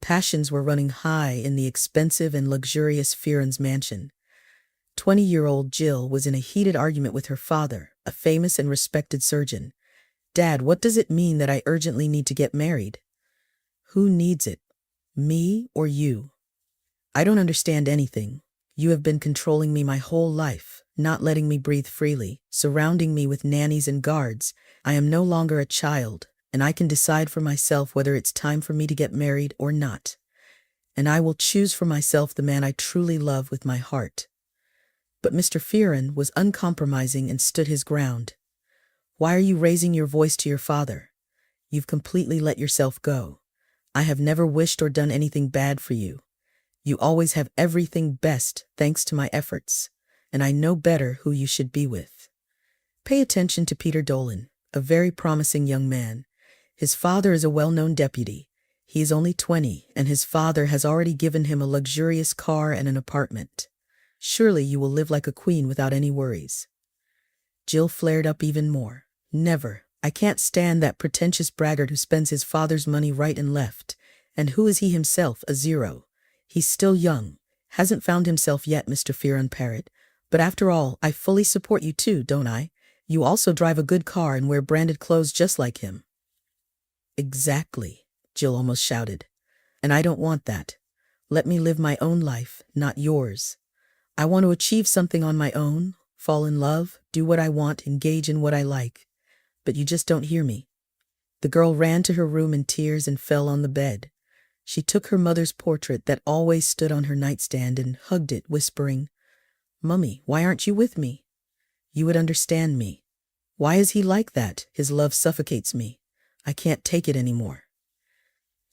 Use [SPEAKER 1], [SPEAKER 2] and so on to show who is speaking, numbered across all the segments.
[SPEAKER 1] Passions were running high in the expensive and luxurious Fearon's mansion. 20-year-old Jill was in a heated argument with her father, a famous and respected surgeon. "Dad, what does it mean that I urgently need to get married?" "Who needs it? Me or you? I don't understand anything. You have been controlling me my whole life, not letting me breathe freely, surrounding me with nannies and guards. I am no longer a child, and I can decide for myself whether it's time for me to get married or not. And I will choose for myself the man I truly love with my heart." But Mr. Fearon was uncompromising and stood his ground. "Why are you raising your voice to your father? You've completely let yourself go. I have never wished or done anything bad for you. You always have everything best thanks to my efforts, and I know better who you should be with." Pay attention to Peter Dolan, a very promising young man. His father is a well-known deputy. He is only 20, and his father has already given him a luxurious car and an apartment. Surely you will live like a queen without any worries. Jill flared up even more. "Never. I can't stand that pretentious braggart who spends his father's money right and left. And who is he himself, a zero? He's still young. Hasn't found himself yet," Mr. Fearon parried. "But after all, I fully support you too, don't I? You also drive a good car and wear branded clothes just like him." "Exactly," Jill almost shouted. "And I don't want that. Let me live my own life, not yours. I want to achieve something on my own, fall in love, do what I want, engage in what I like. But you just don't hear me." The girl ran to her room in tears and fell on the bed. She took her mother's portrait that always stood on her nightstand and hugged it, whispering, "Mummy, why aren't you with me? You would understand me. Why is he like that? His love suffocates me. I can't take it anymore."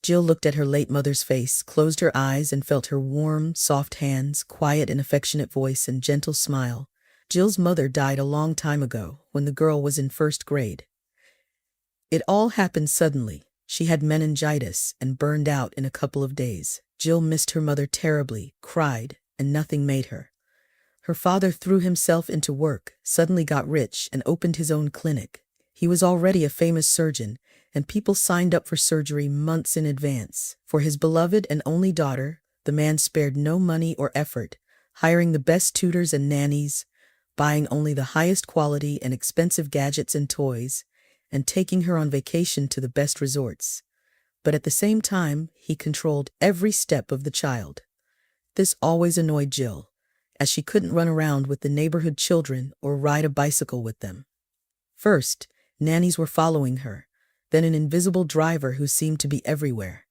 [SPEAKER 1] Jill looked at her late mother's face, closed her eyes, and felt her warm, soft hands, quiet and affectionate voice, and gentle smile. Jill's mother died a long time ago, when the girl was in first grade. It all happened suddenly. She had meningitis and burned out in a couple of days. Jill missed her mother terribly, cried, and nothing made her. Her father threw himself into work, suddenly got rich, and opened his own clinic. He was already a famous surgeon, and people signed up for surgery months in advance. For his beloved and only daughter, the man spared no money or effort, hiring the best tutors and nannies, buying only the highest quality and expensive gadgets and toys, and taking her on vacation to the best resorts. But at the same time, he controlled every step of the child. This always annoyed Jill, as she couldn't run around with the neighborhood children or ride a bicycle with them. First, nannies were following her, then an invisible driver who seemed to be everywhere.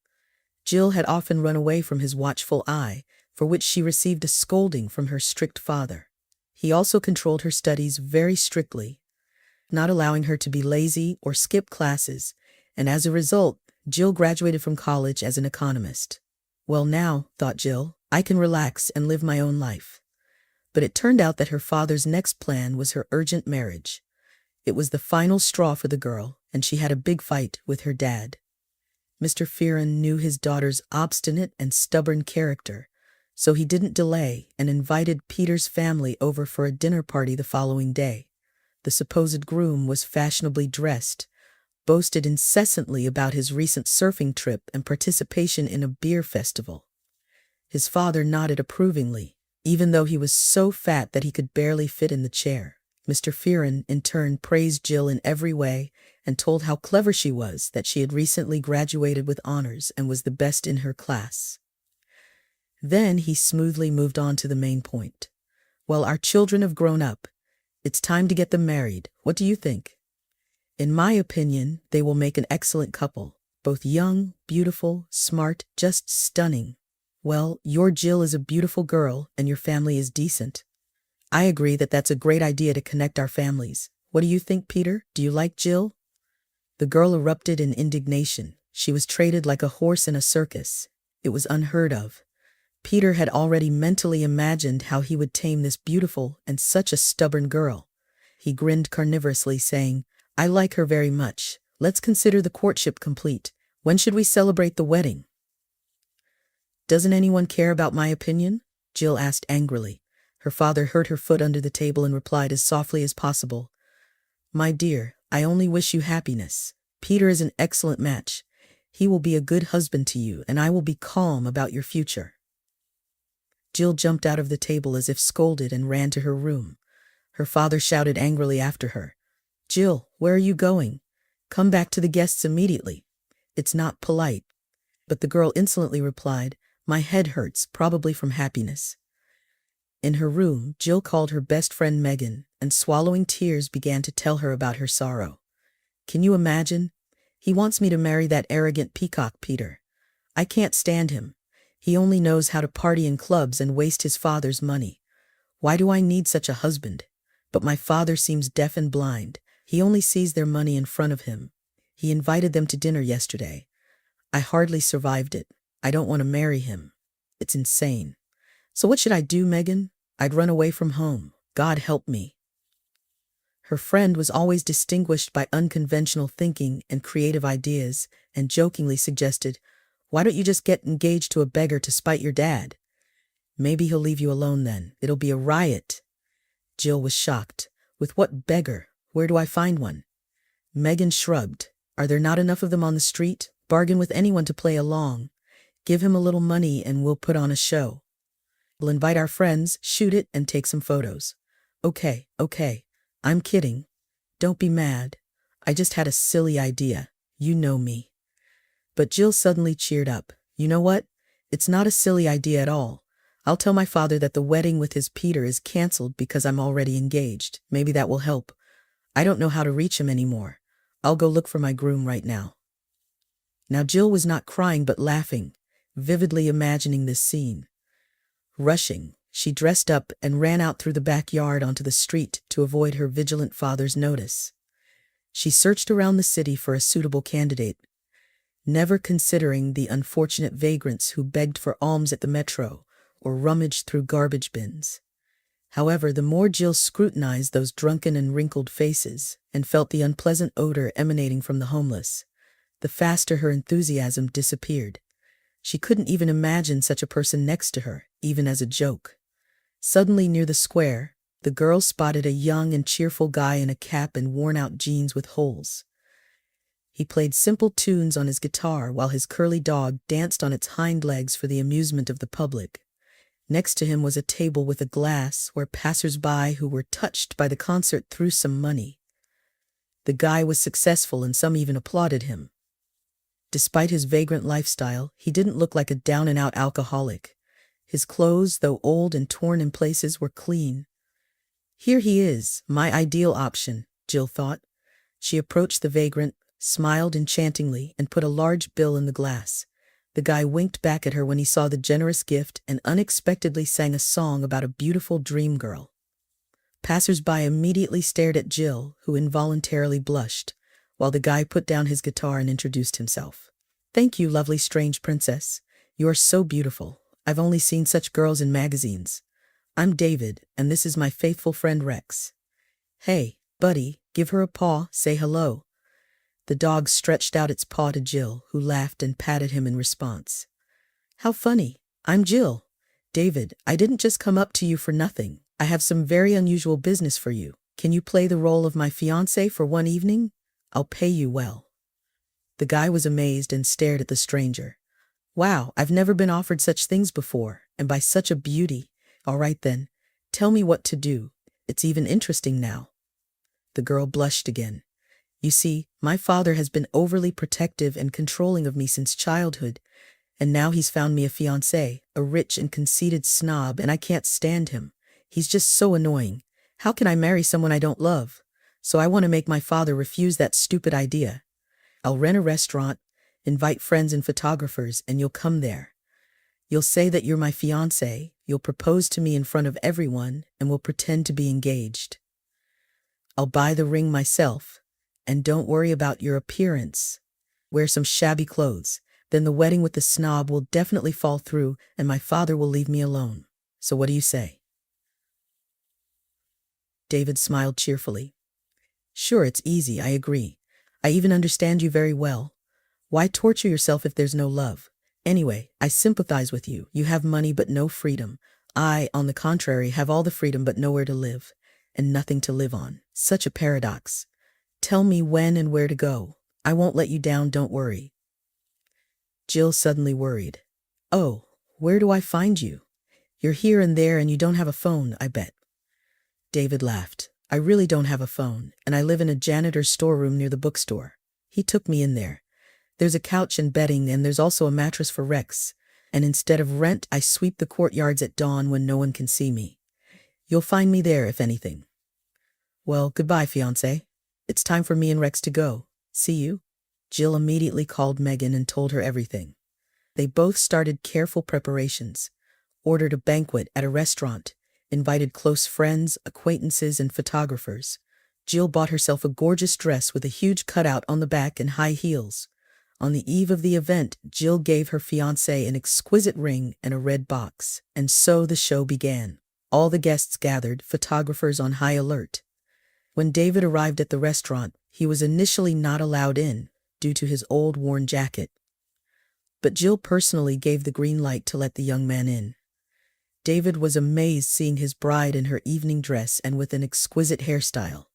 [SPEAKER 1] Jill had often run away from his watchful eye, for which she received a scolding from her strict father. He also controlled her studies very strictly, not allowing her to be lazy or skip classes, and as a result, Jill graduated from college as an economist. Well now, thought Jill, I can relax and live my own life. But it turned out that her father's next plan was her urgent marriage. It was the final straw for the girl, and she had a big fight with her dad. Mr. Fearon knew his daughter's obstinate and stubborn character, so he didn't delay and invited Peter's family over for a dinner party the following day. The supposed groom was fashionably dressed, boasted incessantly about his recent surfing trip and participation in a beer festival. His father nodded approvingly, even though he was so fat that he could barely fit in the chair. Mr. Fearon, in turn, praised Jill in every way and told how clever she was, that she had recently graduated with honors and was the best in her class. Then he smoothly moved on to the main point. "Well, our children have grown up. It's time to get them married. What do you think? In my opinion, they will make an excellent couple. Both young, beautiful, smart, just stunning. Well, your Jill is a beautiful girl and your family is decent. I agree that that's a great idea to connect our families. What do you think, Peter? Do you like Jill?" The girl erupted in indignation. She was traded like a horse in a circus. It was unheard of. Peter had already mentally imagined how he would tame this beautiful and such a stubborn girl. He grinned carnivorously, saying, "I like her very much. Let's consider the courtship complete. When should we celebrate the wedding?" "Doesn't anyone care about my opinion?" Jill asked angrily. Her father hurt her foot under the table and replied as softly as possible, "My dear, I only wish you happiness. Peter is an excellent match. He will be a good husband to you, and I will be calm about your future." Jill jumped out of the table as if scolded and ran to her room. Her father shouted angrily after her, "Jill, where are you going? Come back to the guests immediately. It's not polite." But the girl insolently replied, "My head hurts, probably from happiness." In her room, Jill called her best friend Megan, and swallowing tears began to tell her about her sorrow. "Can you imagine? He wants me to marry that arrogant peacock Peter. I can't stand him. He only knows how to party in clubs and waste his father's money. Why do I need such a husband? But my father seems deaf and blind. He only sees their money in front of him. He invited them to dinner yesterday. I hardly survived it. I don't want to marry him. It's insane. So what should I do, Megan? I'd run away from home. God help me." Her friend was always distinguished by unconventional thinking and creative ideas, and jokingly suggested, "Why don't you just get engaged to a beggar to spite your dad? Maybe he'll leave you alone then. It'll be a riot." Jill was shocked. "With what beggar? Where do I find one?" Megan shrugged. "Are there not enough of them on the street? Bargain with anyone to play along. Give him a little money and we'll put on a show. We'll invite our friends, shoot it, and take some photos." Okay. I'm kidding. Don't be mad. I just had a silly idea. You know me." But Jill suddenly cheered up. "You know what? It's not a silly idea at all. I'll tell my father that the wedding with his Peter is canceled because I'm already engaged. Maybe that will help. I don't know how to reach him anymore. I'll go look for my groom right now." Now Jill was not crying but laughing, vividly imagining this scene. Rushing, she dressed up and ran out through the backyard onto the street to avoid her vigilant father's notice. She searched around the city for a suitable candidate, never considering the unfortunate vagrants who begged for alms at the metro or rummaged through garbage bins. However, the more Jill scrutinized those drunken and wrinkled faces and felt the unpleasant odor emanating from the homeless, the faster her enthusiasm disappeared. She couldn't even imagine such a person next to her, even as a joke. Suddenly, near the square, the girl spotted a young and cheerful guy in a cap and worn-out jeans with holes. He played simple tunes on his guitar while his curly dog danced on its hind legs for the amusement of the public. Next to him was a table with a glass where passers-by who were touched by the concert threw some money. The guy was successful and some even applauded him. Despite his vagrant lifestyle, he didn't look like a down-and-out alcoholic. His clothes, though old and torn in places, were clean. "Here he is, my ideal option," Jill thought. She approached the vagrant, smiled enchantingly, and put a large bill in the glass. The guy winked back at her when he saw the generous gift and unexpectedly sang a song about a beautiful dream girl. Passers-by immediately stared at Jill, who involuntarily blushed, while the guy put down his guitar and introduced himself. "Thank you, lovely strange princess. You are so beautiful. I've only seen such girls in magazines. I'm David, and this is my faithful friend Rex. Hey, buddy, give her a paw, say hello." The dog stretched out its paw to Jill, who laughed and patted him in response. "How funny. I'm Jill. David, I didn't just come up to you for nothing. I have some very unusual business for you. Can you play the role of my fiancé for one evening? I'll pay you well." The guy was amazed and stared at the stranger. "Wow, I've never been offered such things before, and by such a beauty. All right then, tell me what to do. It's even interesting now." The girl blushed again. "You see, my father has been overly protective and controlling of me since childhood, and now he's found me a fiancé, a rich and conceited snob, and I can't stand him. He's just so annoying. How can I marry someone I don't love? So I want to make my father refuse that stupid idea. I'll rent a restaurant, invite friends and photographers, and you'll come there. You'll say that you're my fiancé, you'll propose to me in front of everyone, and we'll pretend to be engaged. I'll buy the ring myself, and don't worry about your appearance. Wear some shabby clothes. Then the wedding with the snob will definitely fall through, and my father will leave me alone. So what do you say?" David smiled cheerfully. "Sure, it's easy, I agree. I even understand you very well. Why torture yourself if there's no love? Anyway, I sympathize with you. You have money but no freedom. I, on the contrary, have all the freedom but nowhere to live, and nothing to live on. Such a paradox. Tell me when and where to go. I won't let you down, don't worry." Jill suddenly worried. Oh, where do I find you? You're here and there and you don't have a phone, I bet. David laughed. I really don't have a phone, and I live in a janitor's storeroom near the bookstore. He took me in there. There's a couch and bedding, and there's also a mattress for Rex. And instead of rent, I sweep the courtyards at dawn when no one can see me. You'll find me there, if anything. Well, goodbye, fiancé. It's time for me and Rex to go. See you? Jill immediately called Megan and told her everything. They both started careful preparations, ordered a banquet at a restaurant, invited close friends, acquaintances, and photographers. Jill bought herself a gorgeous dress with a huge cutout on the back and high heels. On the eve of the event, Jill gave her fiancé an exquisite ring and a red box, and so the show began. All the guests gathered, photographers on high alert. When David arrived at the restaurant, he was initially not allowed in, due to his old worn jacket. But Jill personally gave the green light to let the young man in. David was amazed seeing his bride in her evening dress and with an exquisite hairstyle.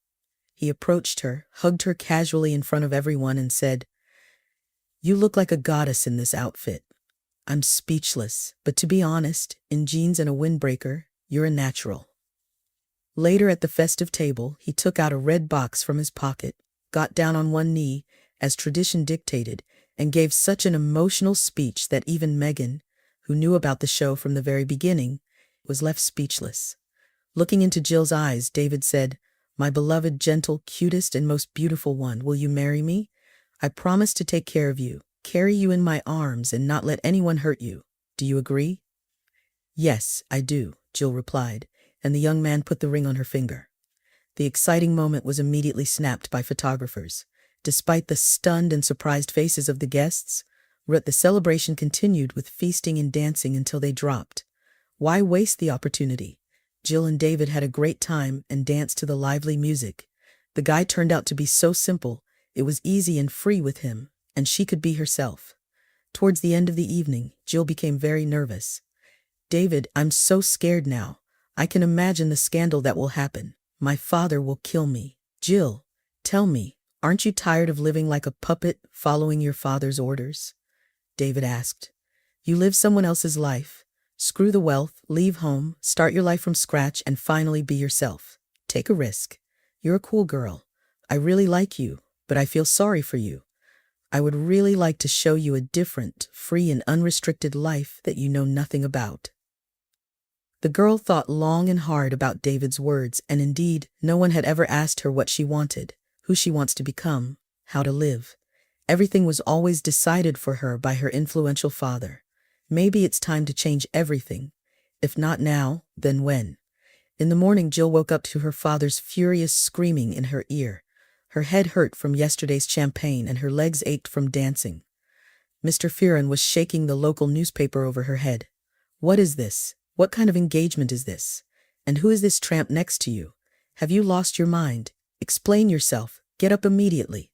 [SPEAKER 1] He approached her, hugged her casually in front of everyone, and said, "You look like a goddess in this outfit. I'm speechless, but to be honest, in jeans and a windbreaker, you're a natural." Later at the festive table, he took out a red box from his pocket, got down on one knee, as tradition dictated, and gave such an emotional speech that even Megan, who knew about the show from the very beginning, was left speechless. Looking into Jill's eyes, David said, "My beloved, gentle, cutest, and most beautiful one, will you marry me? I promise to take care of you, carry you in my arms, and not let anyone hurt you. Do you agree?" "Yes, I do," Jill replied, and the young man put the ring on her finger. The exciting moment was immediately snapped by photographers. Despite the stunned and surprised faces of the guests, the celebration continued with feasting and dancing until they dropped. Why waste the opportunity? Jill and David had a great time and danced to the lively music. The guy turned out to be so simple, it was easy and free with him, and she could be herself. Towards the end of the evening, Jill became very nervous. "David, I'm so scared now. I can imagine the scandal that will happen. My father will kill me." "Jill, tell me, aren't you tired of living like a puppet, following your father's orders?" David asked. "You live someone else's life. Screw the wealth, leave home, start your life from scratch, and finally be yourself. Take a risk. You're a cool girl. I really like you, but I feel sorry for you. I would really like to show you a different, free and unrestricted life that you know nothing about." The girl thought long and hard about David's words, and indeed, no one had ever asked her what she wanted, who she wants to become, how to live. Everything was always decided for her by her influential father. Maybe it's time to change everything. If not now, then when? In the morning, Jill woke up to her father's furious screaming in her ear. Her head hurt from yesterday's champagne and her legs ached from dancing. Mr. Fearon was shaking the local newspaper over her head. "What is this? What kind of engagement is this? And who is this tramp next to you? Have you lost your mind? Explain yourself. Get up immediately."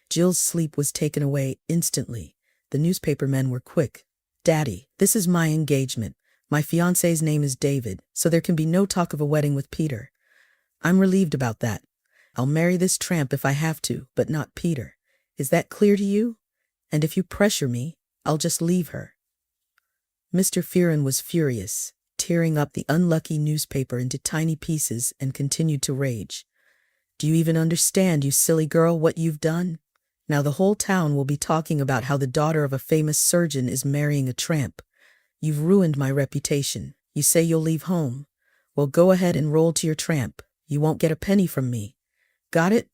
[SPEAKER 1] Jill's sleep was taken away instantly. The newspaper men were quick. "Daddy, this is my engagement. My fiancé's name is David, so there can be no talk of a wedding with Peter. I'm relieved about that. I'll marry this tramp if I have to, but not Peter. Is that clear to you? And if you pressure me, I'll just leave her." Mr. Fearon was furious, tearing up the unlucky newspaper into tiny pieces, and continued to rage. "Do you even understand, you silly girl, what you've done? Now the whole town will be talking about how the daughter of a famous surgeon is marrying a tramp. You've ruined my reputation. You say you'll leave home. Well, go ahead and roll to your tramp. You won't get a penny from me. Got it?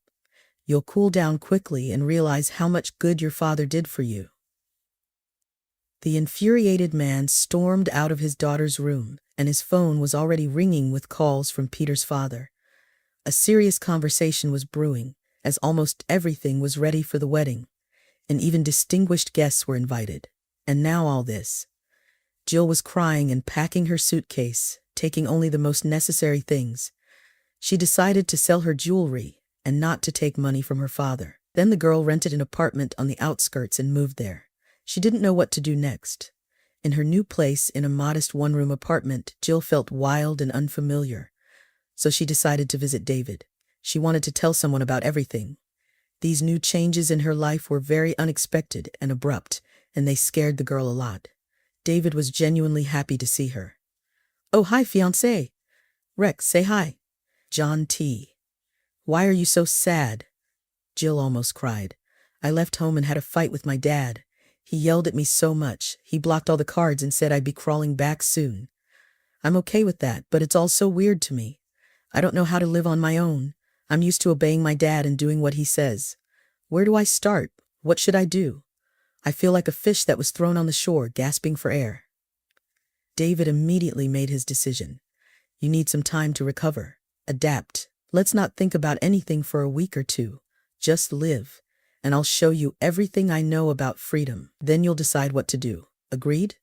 [SPEAKER 1] You'll cool down quickly and realize how much good your father did for you." The infuriated man stormed out of his daughter's room, and his phone was already ringing with calls from Peter's father. A serious conversation was brewing, as almost everything was ready for the wedding, and even distinguished guests were invited. And now all this. Jill was crying and packing her suitcase, taking only the most necessary things. She decided to sell her jewelry and not to take money from her father. Then the girl rented an apartment on the outskirts and moved there. She didn't know what to do next. In her new place in a modest one-room apartment, Jill felt wild and unfamiliar. So she decided to visit David. She wanted to tell someone about everything. These new changes in her life were very unexpected and abrupt, and they scared the girl a lot. David was genuinely happy to see her. "Oh, hi, fiancé." "Rex, say hi." "John T. Why are you so sad?" Jill almost cried. "I left home and had a fight with my dad. He yelled at me so much. He blocked all the cards and said I'd be crawling back soon. I'm okay with that, but it's all so weird to me. I don't know how to live on my own. I'm used to obeying my dad and doing what he says. Where do I start? What should I do? I feel like a fish that was thrown on the shore, gasping for air." David immediately made his decision. "You need some time to recover. Adapt. Let's not think about anything for a week or two. Just live, and I'll show you everything I know about freedom. Then you'll decide what to do. Agreed?"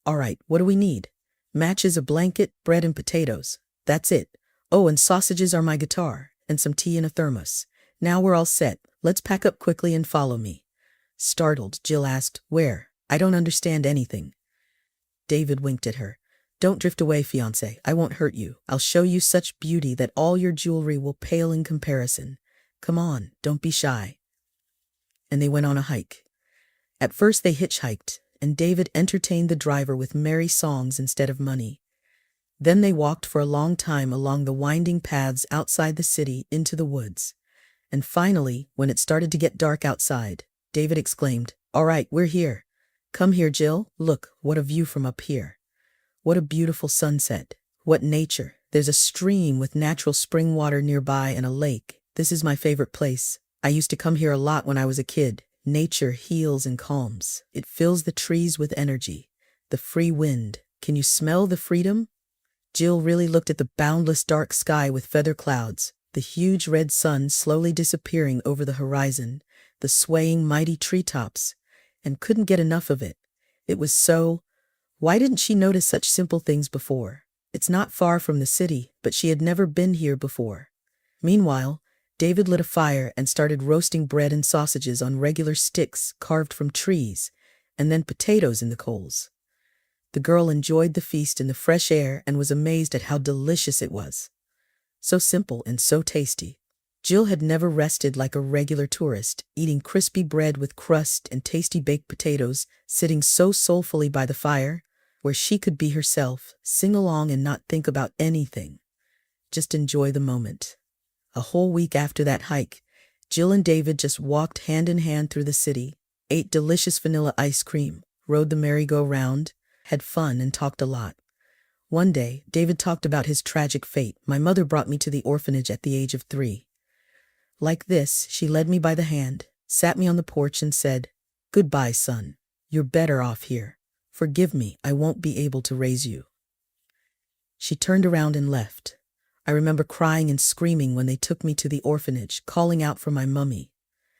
[SPEAKER 1] "All right, what do we need?" "Matches, a blanket, bread and potatoes. That's it. Oh, and sausages are my guitar, and some tea in a thermos. Now we're all set. Let's pack up quickly and follow me." Startled, Jill asked, "Where? I don't understand anything." David winked at her. "Don't drift away, fiancé. I won't hurt you. I'll show you such beauty that all your jewelry will pale in comparison. Come on, don't be shy." And they went on a hike. At first they hitchhiked, and David entertained the driver with merry songs instead of money. Then they walked for a long time along the winding paths outside the city into the woods. And finally, when it started to get dark outside, David exclaimed, "All right, we're here. Come here, Jill. Look, what a view from up here. What a beautiful sunset. What nature. There's a stream with natural spring water nearby and a lake. This is my favorite place. I used to come here a lot when I was a kid. Nature heals and calms. It fills the trees with energy. The free wind. Can you smell the freedom?" Jill really looked at the boundless dark sky with feather clouds, the huge red sun slowly disappearing over the horizon, the swaying mighty treetops, and couldn't get enough of it. It was so... Why didn't she notice such simple things before? It's not far from the city, but she had never been here before. Meanwhile, David lit a fire and started roasting bread and sausages on regular sticks carved from trees, and then potatoes in the coals. The girl enjoyed the feast in the fresh air and was amazed at how delicious it was. So simple and so tasty. Jill had never rested like a regular tourist, eating crispy bread with crust and tasty baked potatoes, sitting so soulfully by the fire, where she could be herself, sing along and not think about anything. Just enjoy the moment. A whole week after that hike, Jill and David just walked hand in hand through the city, ate delicious vanilla ice cream, rode the merry-go-round, had fun and talked a lot. One day, David talked about his tragic fate. "My mother brought me to the orphanage at the age of 3. Like this, she led me by the hand, sat me on the porch and said, 'Goodbye, son. You're better off here. Forgive me, I won't be able to raise you.' She turned around and left. I remember crying and screaming when they took me to the orphanage, calling out for my mummy.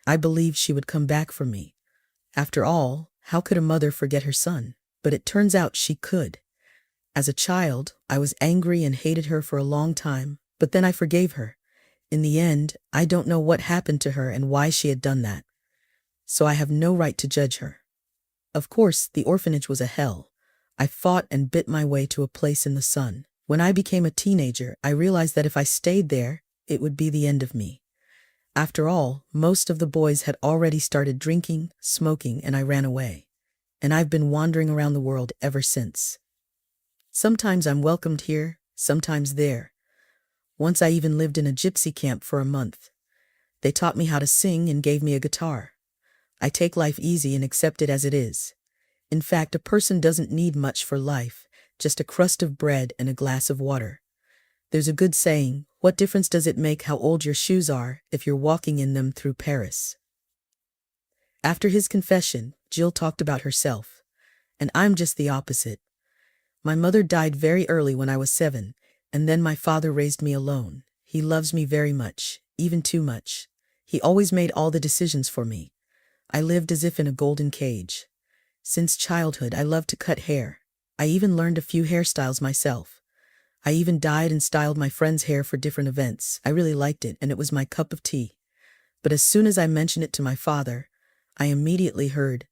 [SPEAKER 1] I believed she would come back for me. After all, how could a mother forget her son? But it turns out she could. As a child, I was angry and hated her for a long time, but then I forgave her. In the end, I don't know what happened to her and why she had done that. So I have no right to judge her. Of course, the orphanage was a hell. I fought and bit my way to a place in the sun. When I became a teenager, I realized that if I stayed there, it would be the end of me. After all, most of the boys had already started drinking, smoking, and I ran away. And I've been wandering around the world ever since. Sometimes I'm welcomed here, sometimes there. Once I even lived in a gypsy camp for a month. They taught me how to sing and gave me a guitar. I take life easy and accept it as it is. In fact, a person doesn't need much for life, just a crust of bread and a glass of water. There's a good saying, what difference does it make how old your shoes are if you're walking in them through Paris? After his confession, Jill talked about herself. And I'm just the opposite. My mother died very early when I was 7, and then my father raised me alone. He loves me very much, even too much. He always made all the decisions for me. I lived as if in a golden cage. Since childhood, I loved to cut hair. I even learned a few hairstyles myself. I even dyed and styled my friends' hair for different events. I really liked it, and it was my cup of tea. But as soon as I mentioned it to my father, I immediately heard,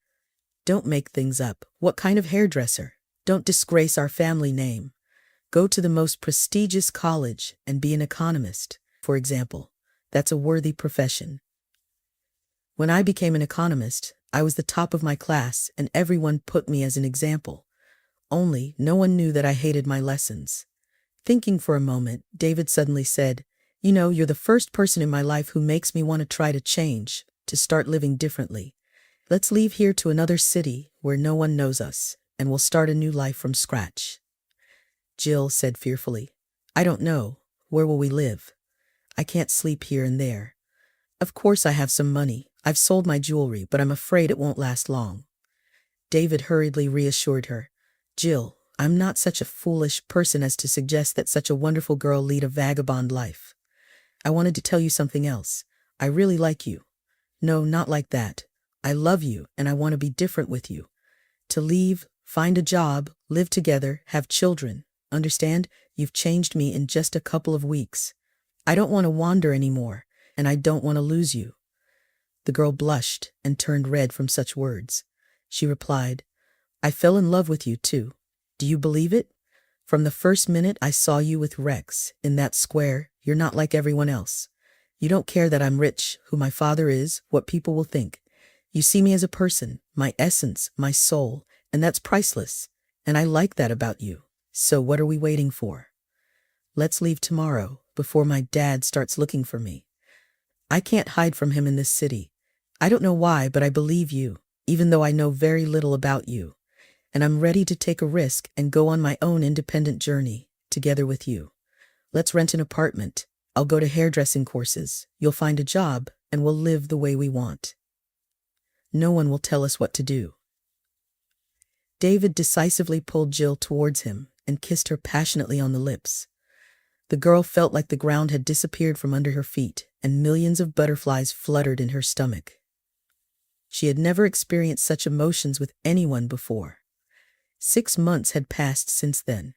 [SPEAKER 1] "Don't make things up. What kind of hairdresser? Don't disgrace our family name. Go to the most prestigious college and be an economist, for example. That's a worthy profession." When I became an economist, I was the top of my class, and everyone put me as an example. Only, no one knew that I hated my lessons. Thinking for a moment, David suddenly said, "You know, you're the first person in my life who makes me want to try to change, to start living differently. Let's leave here to another city where no one knows us, and we'll start a new life from scratch." Jill said fearfully, "I don't know. Where will we live? I can't sleep here and there. Of course I have some money. I've sold my jewelry, but I'm afraid it won't last long." David hurriedly reassured her. "Jill, I'm not such a foolish person as to suggest that such a wonderful girl lead a vagabond life. I wanted to tell you something else. I really like you. No, not like that. I love you, and I want to be different with you. To leave, find a job, live together, have children. Understand? You've changed me in just a couple of weeks. I don't want to wander anymore, and I don't want to lose you." The girl blushed and turned red from such words. She replied, "I fell in love with you too. Do you believe it? From the first minute I saw you with Rex in that square, you're not like everyone else. You don't care that I'm rich, who my father is, what people will think. You see me as a person, my essence, my soul, and that's priceless. And I like that about you. So what are we waiting for? Let's leave tomorrow, before my dad starts looking for me. I can't hide from him in this city. I don't know why, but I believe you, even though I know very little about you. And I'm ready to take a risk and go on my own independent journey, together with you. Let's rent an apartment. I'll go to hairdressing courses. You'll find a job, and we'll live the way we want. No one will tell us what to do." David decisively pulled Jill towards him and kissed her passionately on the lips. The girl felt like the ground had disappeared from under her feet, and millions of butterflies fluttered in her stomach. She had never experienced such emotions with anyone before. 6 months had passed since then.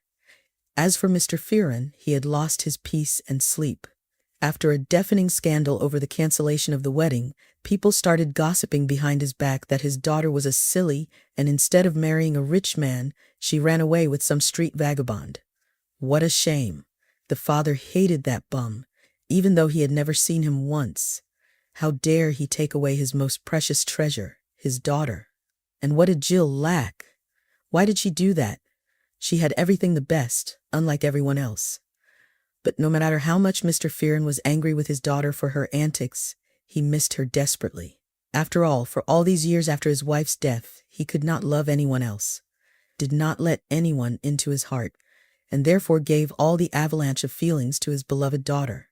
[SPEAKER 1] As for Mr. Fearon, he had lost his peace and sleep. After a deafening scandal over the cancellation of the wedding, people started gossiping behind his back that his daughter was a silly, and instead of marrying a rich man, she ran away with some street vagabond. What a shame. The father hated that bum, even though he had never seen him once. How dare he take away his most precious treasure, his daughter? And what did Jill lack? Why did she do that? She had everything the best, unlike everyone else. But no matter how much Mr. Fearon was angry with his daughter for her antics, he missed her desperately. After all, for all these years after his wife's death, he could not love anyone else, did not let anyone into his heart, and therefore gave all the avalanche of feelings to his beloved daughter.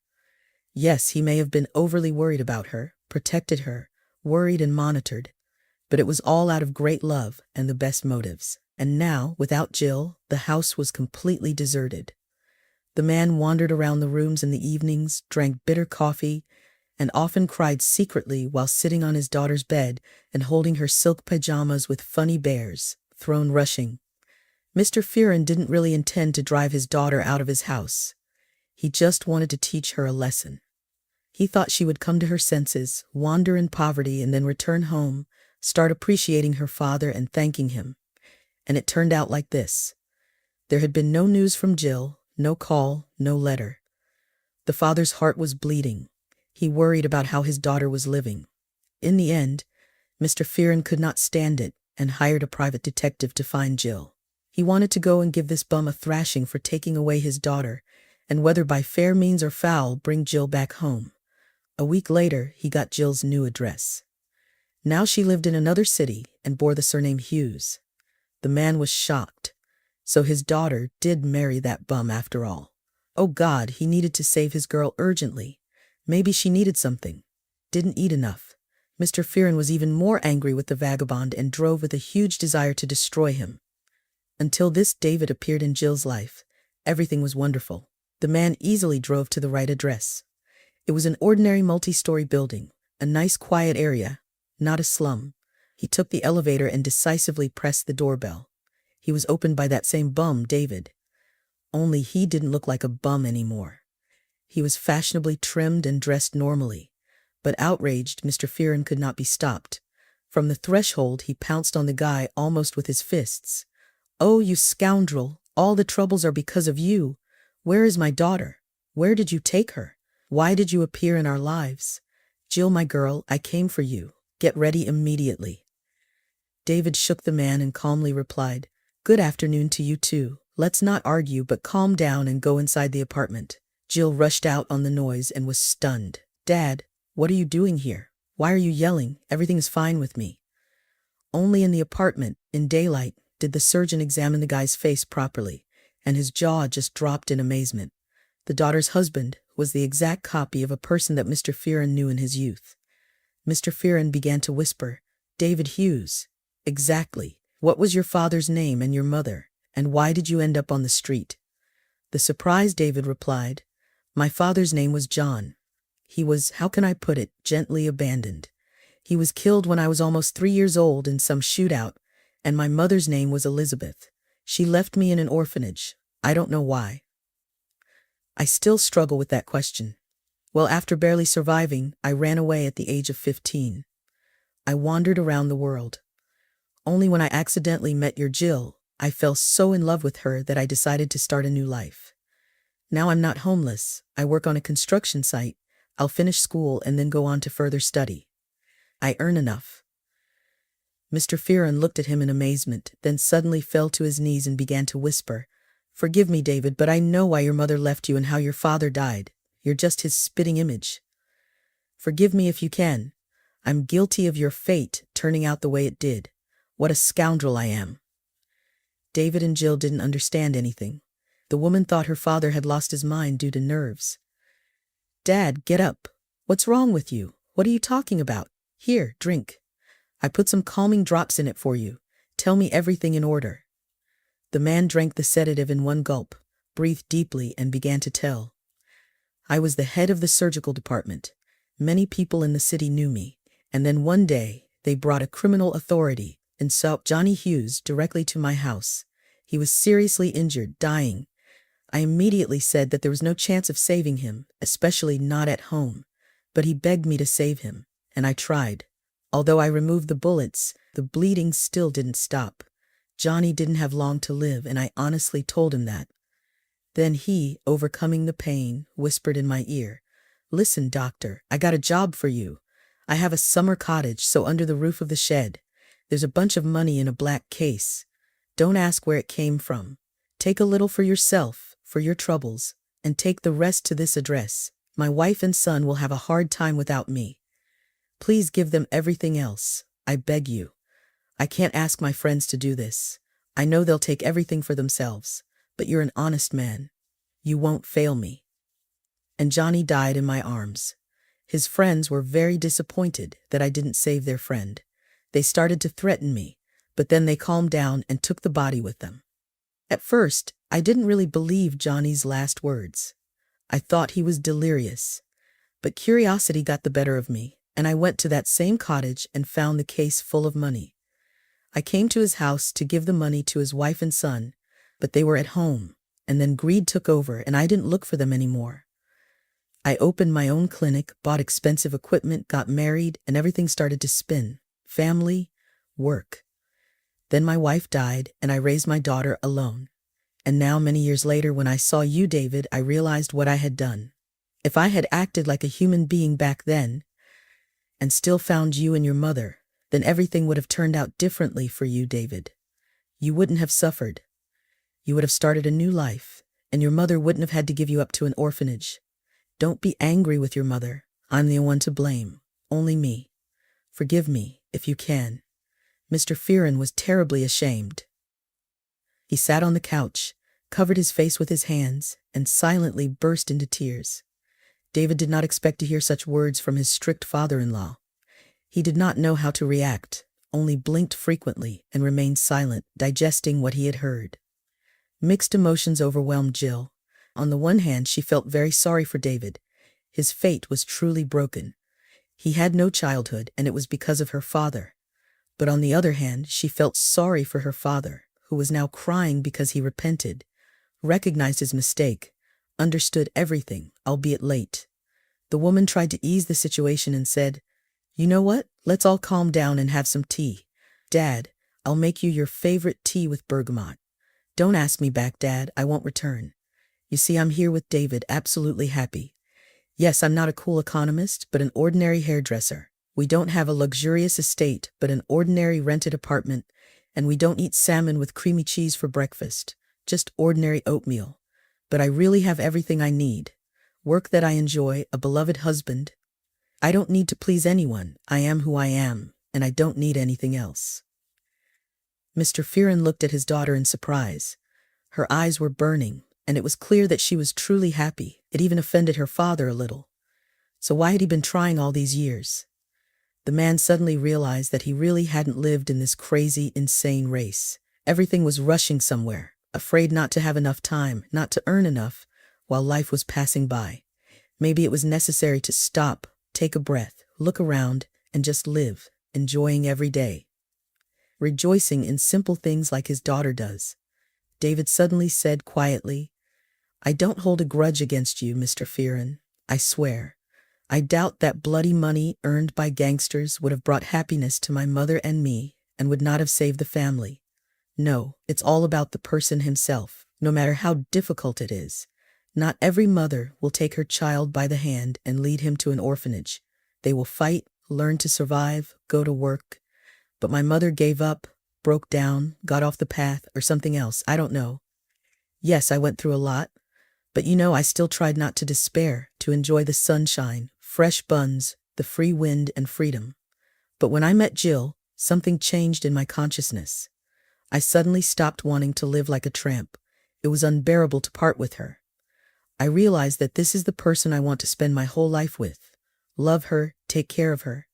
[SPEAKER 1] Yes, he may have been overly worried about her, protected her, worried and monitored, but it was all out of great love and the best motives. And now, without Jill, the house was completely deserted. The man wandered around the rooms in the evenings, drank bitter coffee, and often cried secretly while sitting on his daughter's bed and holding her silk pajamas with funny bears, thrown rushing. Mr. Fearon didn't really intend to drive his daughter out of his house. He just wanted to teach her a lesson. He thought she would come to her senses, wander in poverty, and then return home, start appreciating her father and thanking him. And it turned out like this. There had been no news from Jill, no call, no letter. The father's heart was bleeding. He worried about how his daughter was living. In the end, Mr. Fearon could not stand it and hired a private detective to find Jill. He wanted to go and give this bum a thrashing for taking away his daughter, and whether by fair means or foul, bring Jill back home. A week later, he got Jill's new address. Now she lived in another city and bore the surname Hughes. The man was shocked. So his daughter did marry that bum after all. Oh God, he needed to save his girl urgently. Maybe she needed something. Didn't eat enough. Mr. Fearon was even more angry with the vagabond and drove with a huge desire to destroy him. Until this David appeared in Jill's life, everything was wonderful. The man easily drove to the right address. It was an ordinary multi-story building, a nice quiet area, not a slum. He took the elevator and decisively pressed the doorbell. He was opened by that same bum, David. Only he didn't look like a bum anymore. He was fashionably trimmed and dressed normally. But outraged, Mr. Fearon could not be stopped. From the threshold, he pounced on the guy almost with his fists. "Oh, you scoundrel! All the troubles are because of you! Where is my daughter? Where did you take her? Why did you appear in our lives? Jill, my girl, I came for you. Get ready immediately. David shook the man and calmly replied, "Good afternoon to you too. Let's not argue but calm down and go inside the apartment." Jill rushed out on the noise and was stunned. "Dad, what are you doing here? Why are you yelling? Everything's fine with me." Only in the apartment, in daylight, did the surgeon examine the guy's face properly, and his jaw just dropped in amazement. The daughter's husband was the exact copy of a person that Mr. Fearon knew in his youth. Mr. Fearon began to whisper, "David Hughes. Exactly. What was your father's name and your mother, and why did you end up on the street?" The surprised David replied, "My father's name was John. He was, how can I put it, gently abandoned. He was killed when I was almost 3 years old in some shootout, and my mother's name was Elizabeth. She left me in an orphanage. I don't know why." I still struggle with that question. Well, after barely surviving, I ran away at the age of 15. I wandered around the world. Only when I accidentally met your Jill, I fell so in love with her that I decided to start a new life. Now I'm not homeless. I work on a construction site. I'll finish school and then go on to further study. I earn enough. Mr. Fearon looked at him in amazement, then suddenly fell to his knees and began to whisper, "Forgive me, David, but I know why your mother left you and how your father died. You're just his spitting image. Forgive me if you can. I'm guilty of your fate turning out the way it did. What a scoundrel I am." David and Jill didn't understand anything. The woman thought her father had lost his mind due to nerves. "Dad, get up. What's wrong with you? What are you talking about? Here, drink. I put some calming drops in it for you. Tell me everything in order." The man drank the sedative in one gulp, breathed deeply, and began to tell. "I was the head of the surgical department. Many people in the city knew me, and then one day they brought a criminal authority and saw Johnny Hughes directly to my house. He was seriously injured, dying. I immediately said that there was no chance of saving him, especially not at home, but he begged me to save him, and I tried. Although I removed the bullets, the bleeding still didn't stop. Johnny didn't have long to live, and I honestly told him that. Then he, overcoming the pain, whispered in my ear, 'Listen, doctor, I got a job for you. I have a summer cottage, so under the roof of the shed, there's a bunch of money in a black case. Don't ask where it came from. Take a little for yourself, for your troubles, and take the rest to this address. My wife and son will have a hard time without me. Please give them everything else, I beg you. I can't ask my friends to do this. I know they'll take everything for themselves, but you're an honest man. You won't fail me.' And Johnny died in my arms. His friends were very disappointed that I didn't save their friend. They started to threaten me, but then they calmed down and took the body with them. At first, I didn't really believe Johnny's last words. I thought he was delirious. But curiosity got the better of me, and I went to that same cottage and found the case full of money. I came to his house to give the money to his wife and son, but they were at home, and then greed took over and I didn't look for them anymore. I opened my own clinic, bought expensive equipment, got married, and everything started to spin. Family, work. Then my wife died, and I raised my daughter alone. And now, many years later, when I saw you, David, I realized what I had done. If I had acted like a human being back then, and still found you and your mother, then everything would have turned out differently for you, David. You wouldn't have suffered. You would have started a new life, and your mother wouldn't have had to give you up to an orphanage. Don't be angry with your mother. I'm the one to blame. Only me. Forgive me, if you can." Mr. Fearon was terribly ashamed. He sat on the couch, covered his face with his hands, and silently burst into tears. David did not expect to hear such words from his strict father-in-law. He did not know how to react, only blinked frequently and remained silent, digesting what he had heard. Mixed emotions overwhelmed Jill. On the one hand, she felt very sorry for David. His fate was truly broken. He had no childhood, and it was because of her father. But on the other hand, she felt sorry for her father, who was now crying because he repented, recognized his mistake, understood everything, albeit late. The woman tried to ease the situation and said, "You know what? Let's all calm down and have some tea. Dad, I'll make you your favorite tea with bergamot. Don't ask me back, Dad, I won't return. You see, I'm here with David, absolutely happy. Yes, I'm not a cool economist, but an ordinary hairdresser. We don't have a luxurious estate, but an ordinary rented apartment, and we don't eat salmon with creamy cheese for breakfast, just ordinary oatmeal. But I really have everything I need. Work that I enjoy, a beloved husband. I don't need to please anyone. I am who I am, and I don't need anything else." Mr. Fearon looked at his daughter in surprise. Her eyes were burning, and it was clear that she was truly happy. It even offended her father a little. So why had he been trying all these years? The man suddenly realized that he really hadn't lived in this crazy, insane race. Everything was rushing somewhere, afraid not to have enough time, not to earn enough, while life was passing by. Maybe it was necessary to stop, take a breath, look around, and just live, enjoying every day. Rejoicing in simple things like his daughter does. David suddenly said quietly, "I don't hold a grudge against you, Mr. Fearon. I swear. I doubt that bloody money earned by gangsters would have brought happiness to my mother and me, and would not have saved the family. No, it's all about the person himself, no matter how difficult it is. Not every mother will take her child by the hand and lead him to an orphanage. They will fight, learn to survive, go to work. But my mother gave up, broke down, got off the path, or something else, I don't know. Yes, I went through a lot, but I still tried not to despair, to enjoy the sunshine, fresh buns, the free wind and freedom. But when I met Jill, something changed in my consciousness. I suddenly stopped wanting to live like a tramp. It was unbearable to part with her. I realized that this is the person I want to spend my whole life with. Love her, take care of her.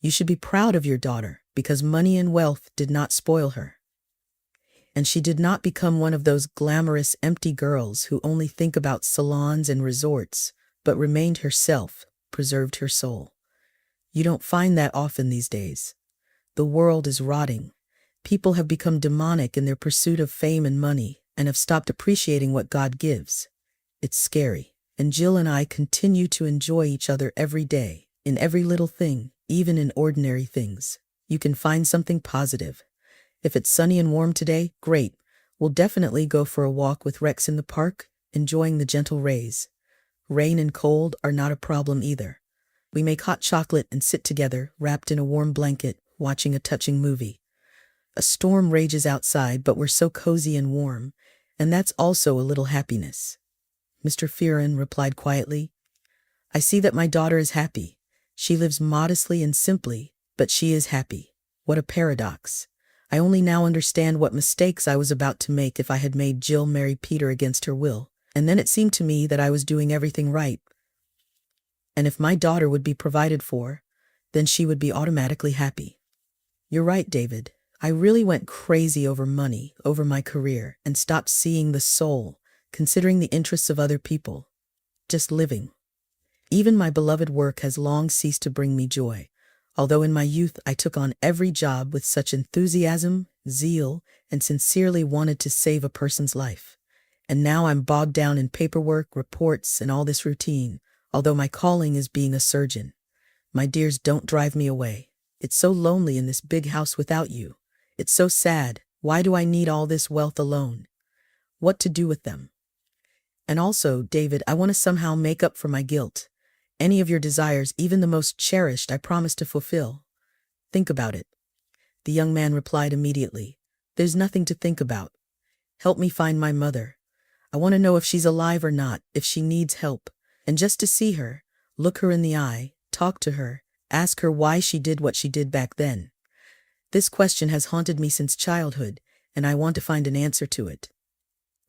[SPEAKER 1] You should be proud of your daughter, because money and wealth did not spoil her. And she did not become one of those glamorous, empty girls who only think about salons and resorts, but remained herself, preserved her soul. You don't find that often these days. The world is rotting. People have become demonic in their pursuit of fame and money, and have stopped appreciating what God gives. It's scary. And Jill and I continue to enjoy each other every day, in every little thing, even in ordinary things. You can find something positive. If it's sunny and warm today, great. We'll definitely go for a walk with Rex in the park, enjoying the gentle rays. Rain and cold are not a problem either. We make hot chocolate and sit together, wrapped in a warm blanket, watching a touching movie. A storm rages outside, but we're so cozy and warm, and that's also a little happiness." Mr. Fearon replied quietly, "I see that my daughter is happy. She lives modestly and simply, but she is happy. What a paradox. I only now understand what mistakes I was about to make if I had made Jill marry Peter against her will, and then it seemed to me that I was doing everything right. And if my daughter would be provided for, then she would be automatically happy. You're right, David. I really went crazy over money, over my career, and stopped seeing the soul, considering the interests of other people. Just living. Even my beloved work has long ceased to bring me joy, although in my youth I took on every job with such enthusiasm, zeal, and sincerely wanted to save a person's life. And now I'm bogged down in paperwork, reports, and all this routine, although my calling is being a surgeon. My dears, don't drive me away. It's so lonely in this big house without you. It's so sad. Why do I need all this wealth alone? What to do with them? And also, David, I want to somehow make up for my guilt. Any of your desires, even the most cherished, I promise to fulfill. Think about it." The young man replied immediately, "There's nothing to think about. Help me find my mother. I want to know if she's alive or not, if she needs help. And just to see her, look her in the eye, talk to her, ask her why she did what she did back then. This question has haunted me since childhood, and I want to find an answer to it."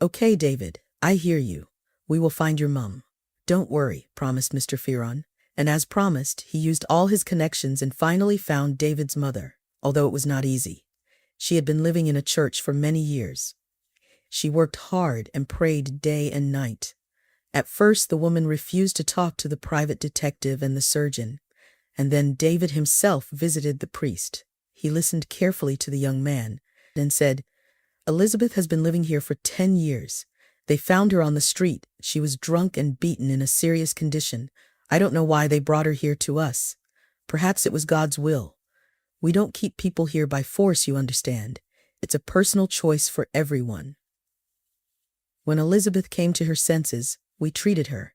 [SPEAKER 1] "Okay, David, I hear you. We will find your mum. Don't worry," promised Mr. Fearon. And as promised, he used all his connections and finally found David's mother, although it was not easy. She had been living in a church for many years. She worked hard and prayed day and night. At first, the woman refused to talk to the private detective and the surgeon, and then David himself visited the priest. He listened carefully to the young man and said, "Elizabeth has been living here for 10 years. They found her on the street. She was drunk and beaten in a serious condition. I don't know why they brought her here to us. Perhaps it was God's will. We don't keep people here by force, you understand. It's a personal choice for everyone." When Elizabeth came to her senses, we treated her,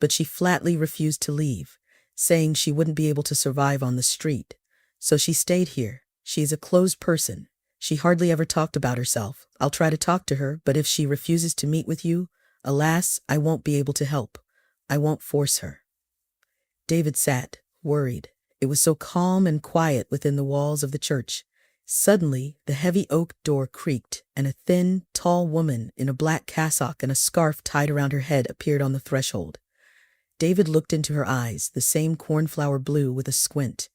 [SPEAKER 1] but she flatly refused to leave. saying she wouldn't be able to survive on the street. So she stayed here. She is a closed person. She hardly ever talked about herself. I'll try to talk to her, but if she refuses to meet with you, alas, I won't be able to help. I won't force her." David sat, worried. It was so calm and quiet within the walls of the church. Suddenly, the heavy oak door creaked, and a thin, tall woman in a black cassock and a scarf tied around her head appeared on the threshold. David looked into her eyes, the same cornflower blue with a squint.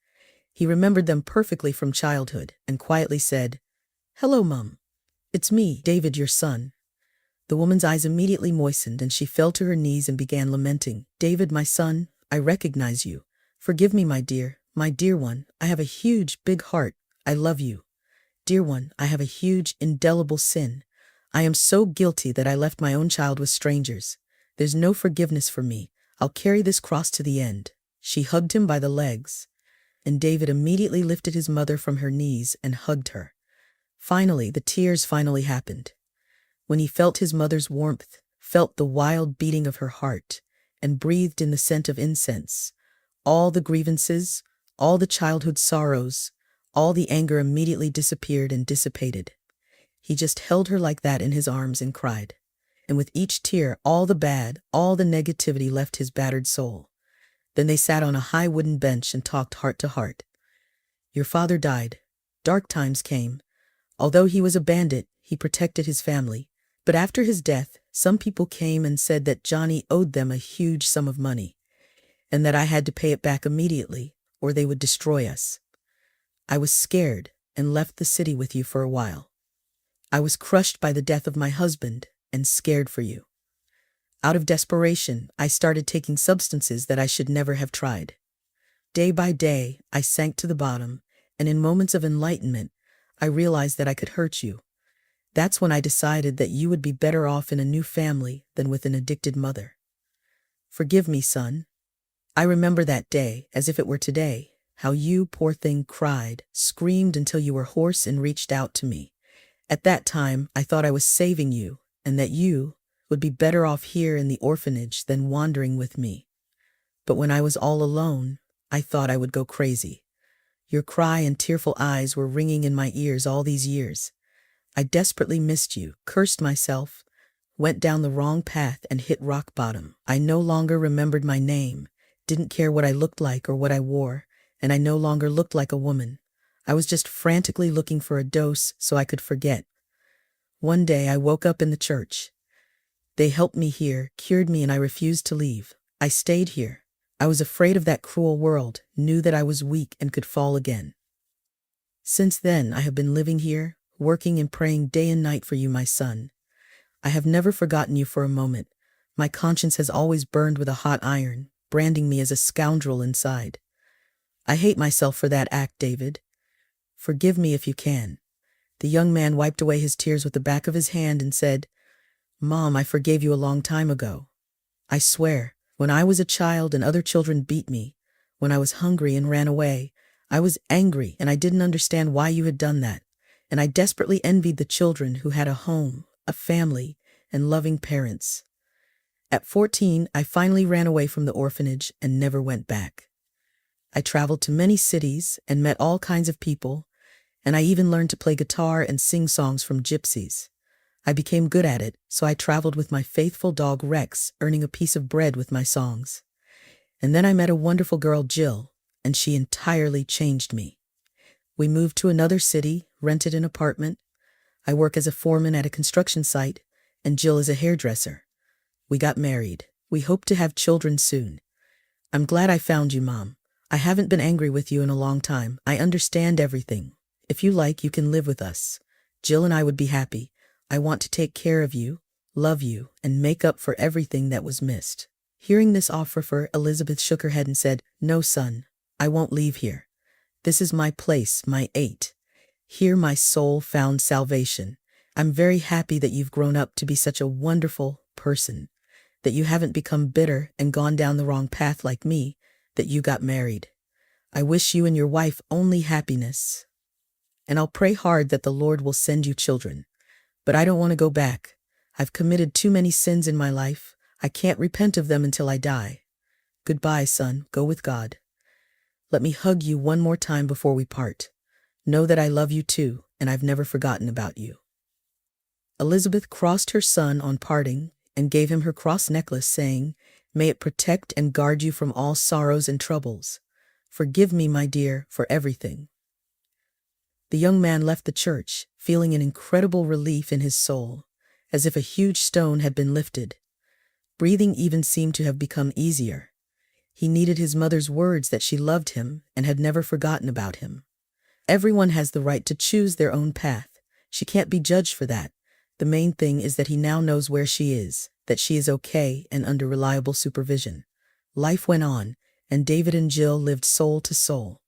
[SPEAKER 1] He remembered them perfectly from childhood, and quietly said, "Hello, Mum. It's me, David, your son." The woman's eyes immediately moistened, and she fell to her knees and began lamenting. "David, my son, I recognize you. Forgive me, my dear one. I have a huge, big heart. I love you. Dear one, I have a huge, indelible sin. I am so guilty that I left my own child with strangers. There's no forgiveness for me. I'll carry this cross to the end." She hugged him by the legs, and David immediately lifted his mother from her knees and hugged her. Finally, the tears finally happened. When he felt his mother's warmth, felt the wild beating of her heart, and breathed in the scent of incense, all the grievances, all the childhood sorrows, all the anger immediately disappeared and dissipated. He just held her like that in his arms and cried. And with each tear, all the bad, all the negativity left his battered soul. Then they sat on a high wooden bench and talked heart to heart. "Your father died. Dark times came. Although he was a bandit, he protected his family. But after his death, some people came and said that Johnny owed them a huge sum of money, and that I had to pay it back immediately, or they would destroy us. I was scared and left the city with you for a while. I was crushed by the death of my husband and scared for you. Out of desperation, I started taking substances that I should never have tried. Day by day, I sank to the bottom, and in moments of enlightenment, I realized that I could hurt you. That's when I decided that you would be better off in a new family than with an addicted mother. Forgive me, son. I remember that day as if it were today, how you, poor thing, cried, screamed until you were hoarse and reached out to me. At that time, I thought I was saving you, and that you would be better off here in the orphanage than wandering with me. But when I was all alone, I thought I would go crazy. Your cry and tearful eyes were ringing in my ears all these years. I desperately missed you, cursed myself, went down the wrong path and hit rock bottom. I no longer remembered my name, didn't care what I looked like or what I wore, and I no longer looked like a woman. I was just frantically looking for a dose so I could forget. One day I woke up in the church. They helped me here, cured me, and I refused to leave. I stayed here. I was afraid of that cruel world, knew that I was weak and could fall again. Since then, I have been living here, working and praying day and night for you, my son. I have never forgotten you for a moment. My conscience has always burned with a hot iron, branding me as a scoundrel inside. I hate myself for that act, David. Forgive me if you can." The young man wiped away his tears with the back of his hand and said, "Mom, I forgave you a long time ago. I swear, when I was a child and other children beat me, when I was hungry and ran away, I was angry and I didn't understand why you had done that. And I desperately envied the children who had a home, a family, and loving parents. At 14, I finally ran away from the orphanage and never went back. I traveled to many cities and met all kinds of people, and I even learned to play guitar and sing songs from gypsies. I became good at it, so I traveled with my faithful dog Rex, earning a piece of bread with my songs. And then I met a wonderful girl, Jill, and she entirely changed me. We moved to another city, rented an apartment. I work as a foreman at a construction site, and Jill is a hairdresser. We got married. We hope to have children soon. I'm glad I found you, Mom. I haven't been angry with you in a long time. I understand everything. If you like, you can live with us. Jill and I would be happy. I want to take care of you, love you, and make up for everything that was missed." Hearing this offer, Elizabeth shook her head and said, "No, son, I won't leave here. This is my place, my 8. Here my soul found salvation. I'm very happy that you've grown up to be such a wonderful person, that you haven't become bitter and gone down the wrong path like me, that you got married. I wish you and your wife only happiness. And I'll pray hard that the Lord will send you children. But I don't want to go back. I've committed too many sins in my life. I can't repent of them until I die. Goodbye, son, go with God. Let me hug you one more time before we part. Know that I love you too, and I've never forgotten about you. Elizabeth crossed her son on parting and gave him her cross necklace, saying, May it protect and guard you from all sorrows and troubles. Forgive me, my dear, for everything. The young man left the church, feeling an incredible relief in his soul, as if a huge stone had been lifted. Breathing even seemed to have become easier. He needed his mother's words that she loved him and had never forgotten about him. Everyone has the right to choose their own path. She can't be judged for that. The main thing is that he now knows where she is, that she is okay and under reliable supervision. Life went on, and David and Jill lived soul to soul.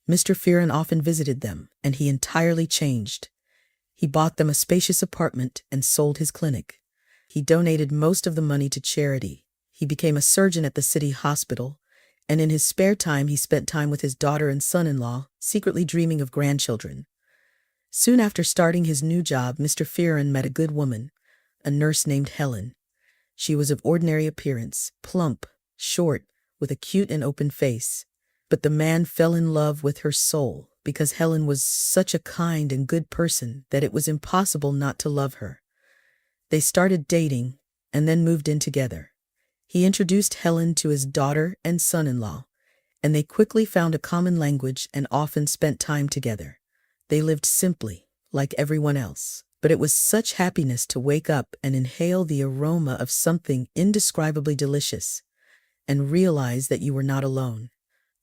[SPEAKER 1] Mr. Fearon often visited them, and he entirely changed. He bought them a spacious apartment and sold his clinic. He donated most of the money to charity. He became a surgeon at the city hospital, and in his spare time he spent time with his daughter and son-in-law, secretly dreaming of grandchildren. Soon after starting his new job, Mr. Fearon met a good woman, a nurse named Helen. She was of ordinary appearance, plump, short, with a cute and open face. But the man fell in love with her soul because Helen was such a kind and good person that it was impossible not to love her. They started dating and then moved in together. He introduced Helen to his daughter and son-in-law, and they quickly found a common language and often spent time together. They lived simply, like everyone else, but it was such happiness to wake up and inhale the aroma of something indescribably delicious and realize that you were not alone.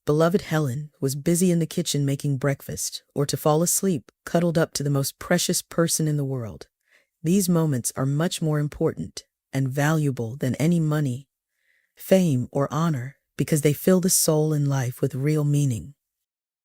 [SPEAKER 1] Beloved Helen was busy in the kitchen making breakfast, or to fall asleep, cuddled up to the most precious person in the world. These moments are much more important and valuable than any money, fame, or honor, because they fill the soul and life with real meaning.